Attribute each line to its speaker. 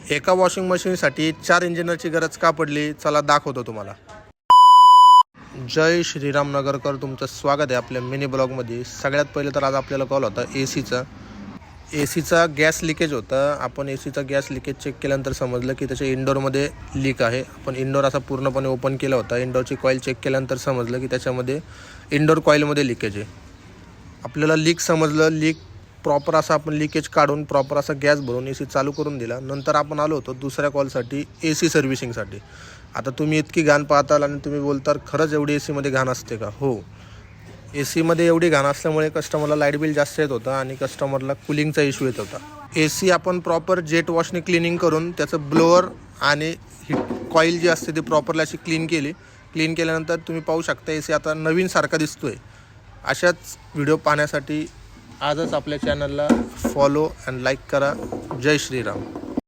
Speaker 1: एका वॉशिंग मशीनसाठी 4 इंजिनरची गरज का पडली, चला दाखवतो तुम्हाला। जय श्रीराम नगरकर, तुमचं स्वागत आहे आपल्या मिनी ब्लॉगमध्ये। सगळ्यात पहिले तर आज आपल्याला कॉल होता एसीचा गॅस लिकेज होता। आपण एसीचा गॅस लिकेज चेक केल्यानंतर समजलं की त्याच्या इंडोरमध्ये लीक आहे। आपण इंडोर असा पूर्णपणे ओपन केला होता। इंडोरची कॉईल चेक केल्यानंतर समजलं की त्याच्यामध्ये इंडोर कॉईलमध्ये लिकेज आहे। आपल्याला लीक समजलं, लीक प्रॉपर असा आपण लिकेज काढून प्रॉपर असा गॅस भरून एसी चालू करून दिला। नंतर आपण आलो होतो दुसऱ्या कॉलसाठी एसी सर्व्हिसिंगसाठी। आता तुम्ही इतकी घाण पाहताल आणि तुम्ही बोलताल खरंच एवढी एसीमध्ये घाण असते का? हो, एसीमध्ये एवढी घाण असल्यामुळे कस्टमरला लाईट बिल जास्त येत होतं आणि कस्टमरला कूलिंगचा इश्यू येत होता। एसी आपण प्रॉपर जेट वॉशने क्लिनिंग करून त्याचं ब्लोअर आणि ही कॉईल जी असते ती प्रॉपरली अशी क्लीन केल्यानंतर तुम्ही पाहू शकता एसी आता नवीन सारखा दिसतोय। अशाच व्हिडिओ पाहण्यासाठी आजच आपल्या चॅनलला फॉलो अँड लाईक करा। जय श्रीराम।